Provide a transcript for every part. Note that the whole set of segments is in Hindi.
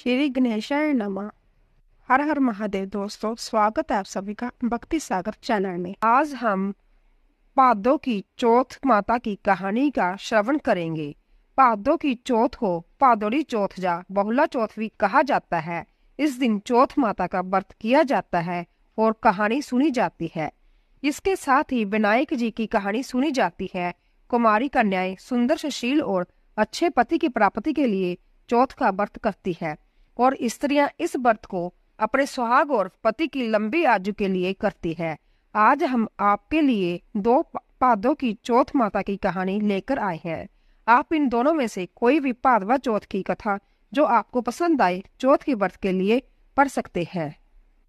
श्री गणेशाय नमः। हर हर महादेव। दोस्तों, स्वागत है आप सभी का भक्ति सागर चैनल में। आज हम भादों की चौथ माता की कहानी का श्रवण करेंगे। भादों की चौथ को भादोरी चौथ या बहुला चौथ भी कहा जाता है। इस दिन चौथ माता का व्रत किया जाता है और कहानी सुनी जाती है। इसके साथ ही विनायक जी की कहानी सुनी जाती है। कुमारी कन्याएं सुंदर सुशील और अच्छे पति की प्राप्ति के लिए चौथ का व्रत करती है और स्त्रियां इस व्रत को अपने सुहाग और पति की लंबी आयु के लिए करती है। आज हम आपके लिए दो भादों की चौथ माता की कहानी लेकर आए हैं। आप इन दोनों में से कोई भी भादवा चौथ की कथा जो आपको पसंद आए चौथ के व्रत के लिए पढ़ सकते हैं।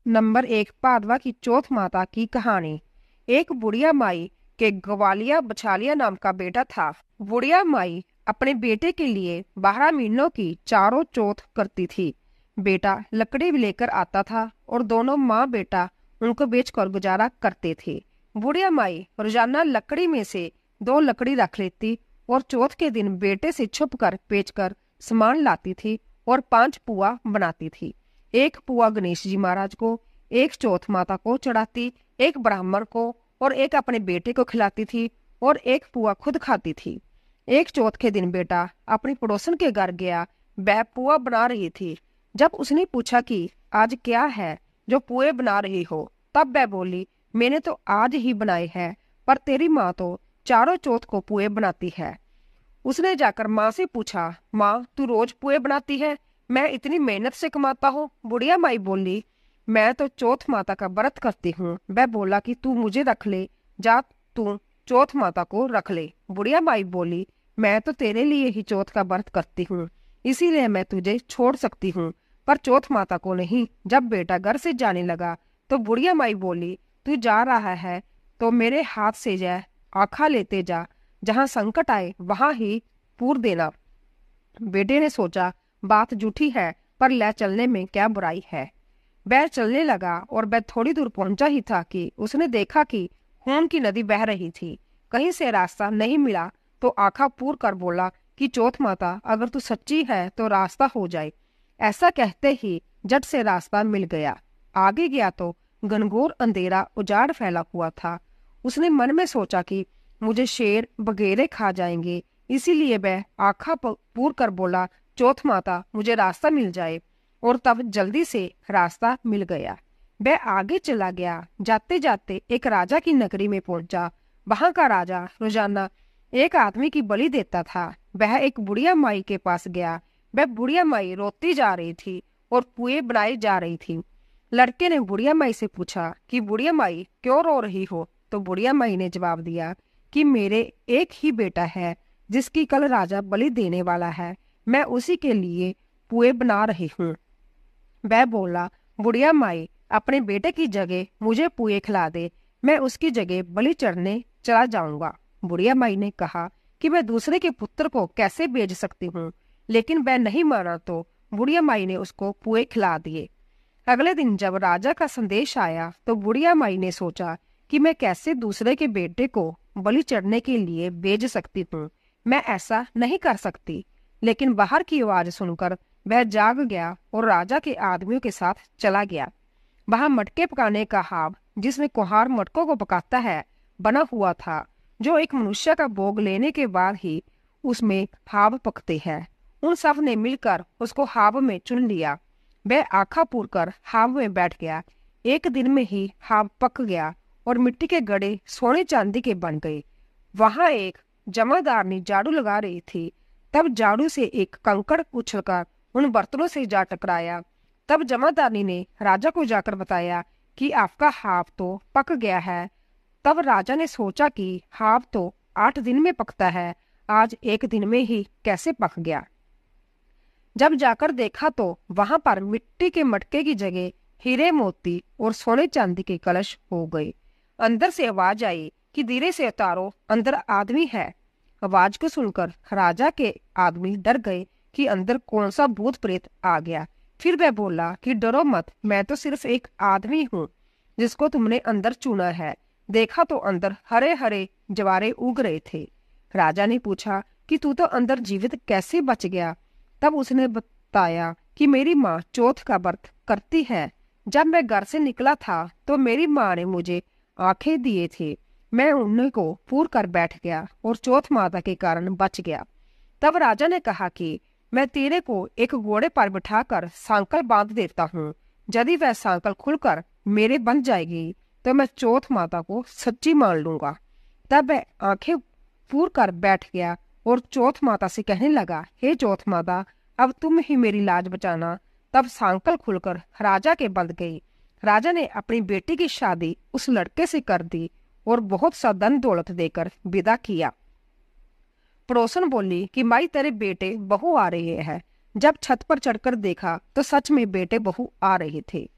नंबर 1, भादवा की चौथ माता की कहानी। एक बुढ़िया माई के ग्वालिया बछालिया नाम का बेटा था। बुढ़िया माई अपने बेटे के लिए 12 महीनों की चारों चौथ करती थी। बेटा लकड़ी लेकर आता था और दोनों माँ बेटा उनको बेचकर गुजारा करते थे। बुढ़िया माई रोजाना लकड़ी में से 2 लकड़ी रख लेती और चौथ के दिन बेटे से छुपकर बेचकर सामान लाती थी और 5 पुआ बनाती थी। एक पुआ गणेश जी महाराज को, एक चौथ माता को चढ़ाती, एक ब्राह्मण को और एक अपने बेटे को खिलाती थी और एक पुआ खुद खाती थी। एक चौथ के दिन बेटा अपनी पड़ोसन के घर गया। वह पुआ बना रही थी। जब उसने पूछा कि आज क्या है जो पुए बना रही हो, तब वह बोली, मैंने तो आज ही बनाए हैं, पर तेरी माँ तो चारों चौथ को पुए बनाती है। उसने जाकर माँ से पूछा, माँ तू रोज पुए बनाती है, मैं इतनी मेहनत से कमाता हूँ। बुढ़िया माई बोली, मैं तो चौथ माता का व्रत करती हूँ। वह बोला कि तू मुझे रख ले, जा तू चौथ माता को रख ले। बुढ़िया माई बोली, मैं तो तेरे लिए ही चौथ का व्रत करती हूँ, इसीलिए मैं तुझे छोड़ सकती हूँ, पर चौथ माता को नहीं। जब बेटा घर से जाने लगा तो बुढ़िया माई बोली, तू जा रहा है तो मेरे हाथ से जा आखा लेते जा, जहाँ संकट आए वहां ही पूर देना। बेटे ने सोचा बात झूठी है, पर ले चलने में क्या बुराई है। वह चलने लगा और वह थोड़ी दूर पहुंचा ही था कि उसने देखा कि खून की नदी बह रही थी। कहीं से रास्ता नहीं मिला तो आंखा पूर कर बोला कि चौथ माता अगर तू सच्ची है तो रास्ता हो जाए। ऐसा कहते ही झट से रास्ता मिल गया। आगे गया तो घनघोर अंधेरा उजाड़ फैला हुआ था। उसने मन में सोचा कि मुझे शेर बगेरे खा जाएंगे, इसीलिए वह आंखा पूर कर बोला, चौथ माता मुझे रास्ता मिल जाए। और तब जल्दी से रास्ता मिल गया। वह आगे चला गया। जाते जाते एक राजा की नगरी में पहुंचा। वहां का राजा रोजाना एक आदमी की बलि देता था। वह एक बुढ़िया माई के पास गया। वह बुढ़िया माई रोती जा रही थी और पुए बनाई जा रही थी। लड़के ने बुढ़िया माई से पूछा कि बुढ़िया माई क्यों रो रही हो? तो बुढ़िया माई ने जवाब दिया कि मेरे एक ही बेटा है जिसकी कल राजा बलि देने वाला है, मैं उसी के लिए पुए बना रही हूँ। वह बोला, बुढ़िया माई अपने बेटे की जगह मुझे पुए खिला दे, मैं उसकी जगह बलि चढ़ने चला जाऊंगा। बुढ़िया माई ने कहा कि मैं दूसरे के पुत्र को कैसे भेज सकती हूँ, लेकिन वह नहीं माना तो बुढ़िया माई ने उसको पुए खिला दिए। अगले दिन जब राजा का संदेश आया तो बुढ़िया माई ने सोचा कि मैं कैसे दूसरे के बेटे को बलि चढ़ने के लिए भेज सकती हूँ, मैं ऐसा नहीं कर सकती। लेकिन बाहर की आवाज सुनकर वह जाग गया और राजा के आदमियों के साथ चला गया। वहां मटके पकाने का हाव, जिसमें कुम्हार मटकों को पकाता है, बना हुआ था, जो एक मनुष्य का भोग लेने के बाद ही उसमें हाव पकते हैं। उन सब ने मिलकर उसको हाव में चुन लिया। वह आंखा पूर कर हाव में बैठ गया। एक दिन में ही हाव पक गया और मिट्टी के गड़े सोने चांदी के बन गए। वहां एक जमादारनी झाड़ू लगा रही थी। तब झाड़ू से एक कंकड़ उछलकर उन बर्तनों से जा टकराया। तब जमादारनी ने राजा को जाकर बताया कि आपका हाव तो पक गया है। तब राजा ने सोचा कि हाव तो 8 दिन में पकता है, आज 1 दिन में ही कैसे पक गया। जब जाकर देखा तो वहां पर मिट्टी के मटके की जगह हीरे मोती और सोने चांदी के कलश हो गए। अंदर से आवाज आई कि धीरे से उतारो, अंदर आदमी है। आवाज को सुनकर राजा के आदमी डर गए कि अंदर कौन सा भूत प्रेत आ गया। फिर वह बोला कि डरो मत, मैं तो सिर्फ एक आदमी हूँ जिसको तुमने अंदर चुना है। देखा तो अंदर हरे हरे जवारे उग रहे थे। राजा ने पूछा कि तू तो अंदर जीवित कैसे बच गया? तब उसने बताया कि मेरी माँ चौथ का व्रत करती है। जब मैं घर से निकला था तो मेरी माँ ने मुझे आंखें दिए थे। मैं उन्हीं को पूर कर बैठ गया और चौथ माता के कारण बच गया। तब राजा ने कहा कि मैं तेरे को एक घोड़े पर बिठाकर सांकल बांध देता हूँ। यदि वह सांकल खुलकर मेरे बन जाएगी तो मैं चौथ माता को सच्ची मान लूंगा। तब वह आंखें पूर कर बैठ गया और चौथ माता से कहने लगा, हे चौथ माता, अब तुम ही मेरी लाज बचाना। तब सांकल खुलकर राजा के बंध गई। राजा ने अपनी बेटी की शादी उस लड़के से कर दी और बहुत सा धन दौलत देकर विदा किया। पड़ोसन बोली कि माई तेरे बेटे बहू आ रहे हैं। जब छत पर चढ़कर देखा तो सच में बेटे बहू आ रहे थे।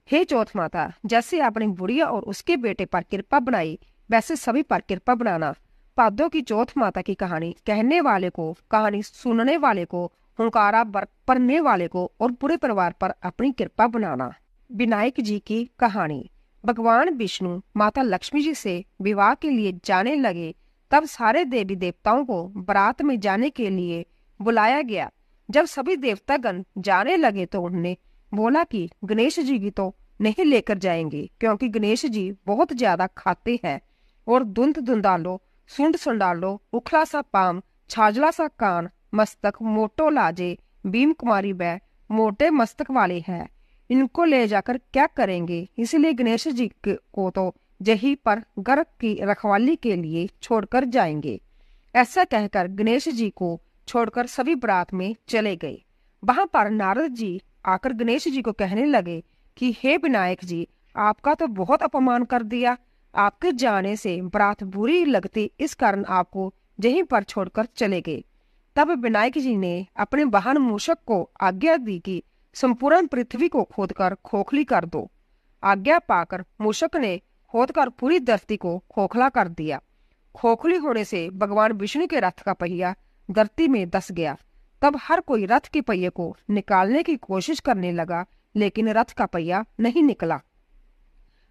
हे चौथ माता, जैसे आपने बुढ़िया और उसके बेटे पर कृपा बनाई वैसे सभी पर कृपा बनाना। पादों की चौथ माता की कहानी कहने वाले को, कहानी सुनने वाले को, हुंकारा पढ़ने वाले को और पूरे परिवार पर अपनी कृपा बनाना। विनायक जी की कहानी। भगवान विष्णु माता लक्ष्मी जी से विवाह के लिए जाने लगे। तब सारे देवी देवताओं को बारात में जाने के लिए बुलाया गया। जब सभी देवतागण जाने लगे तो उन्होंने बोला कि गणेश जी की तो नहीं लेकर जाएंगे, क्योंकि गणेश जी बहुत ज्यादा खाते हैं और धुंध धुंधालो, सुंड सुंडालो, उखला सा पाम, छाजला सा कान, मस्तक मोटो लाजे, भीम कुमारी व मोटे मस्तक वाले हैं। इनको ले जाकर क्या करेंगे, इसलिए गणेश जी को तो यहीं पर गर्भ की रखवाली के लिए छोड़कर जाएंगे। ऐसा कहकर गणेश जी को छोड़कर सभी बारात में चले गए। वहां पर नारद जी आकर गणेश जी को कहने लगे कि हे विनायक जी, आपका तो बहुत अपमान कर दिया। आपके जाने से बारात बुरी लगती, इस कारण आपको यहीं पर छोड़कर चले गए। तब विनायक जी ने अपने वाहन मूषक को आज्ञा दी कि संपूर्ण पृथ्वी को खोदकर खोखली कर दो। आज्ञा पाकर मूषक ने खोदकर पूरी धरती को खोखला कर दिया। खोखली होने से भगवान विष्णु के रथ का पहिया धरती में धंस गया। तब हर कोई रथ के पहिए को निकालने की कोशिश करने लगा, लेकिन रथ का पहिया नहीं निकला।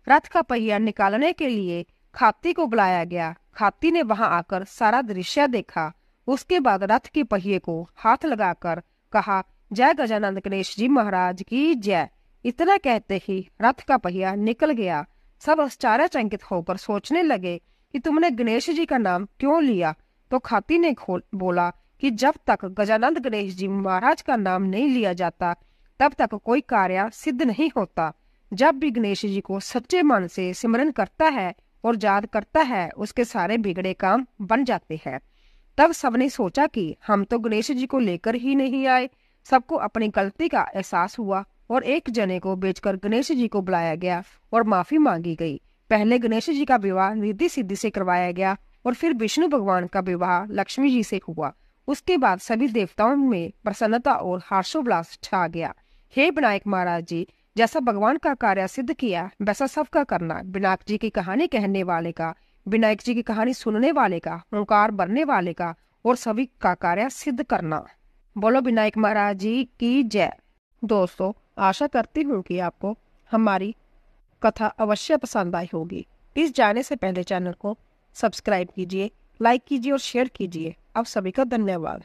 रथ का पहिया निकालने के लिए खाती को बुलाया गया। खाती ने वहां आकर सारा दृश्य देखा। उसके बाद रथ के पहिए को हाथ लगाकर कहा, जय गजानंद गणेश जी महाराज की जय। इतना कहते ही रथ का पहिया निकल गया। सब आश्चर्यचकित होकर सोचने लगे कि तुमने गणेश जी का नाम क्यों लिया। तो खाती ने बोला कि जब तक गजानंद गणेश जी महाराज का नाम नहीं लिया जाता तब तक कोई कार्य सिद्ध नहीं होता। जब भी गणेश जी को सच्चे मन से सिमरन करता है और याद करता है, उसके सारे बिगड़े काम बन जाते हैं। तब सबने सोचा कि हम तो गणेश जी को लेकर ही नहीं आए। सबको अपनी गलती का एहसास हुआ और एक जने को बेचकर गणेश जी को बुलाया गया और माफी मांगी गई। पहले गणेश जी का विवाह रिद्धि सिद्धि से करवाया गया और फिर विष्णु भगवान का विवाह लक्ष्मी जी से हुआ। उसके बाद सभी देवताओं में प्रसन्नता और हर्षोल्लास छा गया। हे विनायक महाराज जी, जैसा भगवान का कार्य सिद्ध किया वैसा सबका करना। विनायक जी की कहानी कहने वाले का, विनायक जी की कहानी सुनने वाले का, ओंकार भरने वाले का और सभी का कार्य सिद्ध करना। बोलो विनायक महाराज जी की जय। दोस्तों, आशा करती हूँ कि आपको हमारी कथा अवश्य पसंद आई होगी। इस जाने से पहले चैनल को सब्सक्राइब कीजिए, लाइक कीजिए और शेयर कीजिए। आप सभी का धन्यवाद।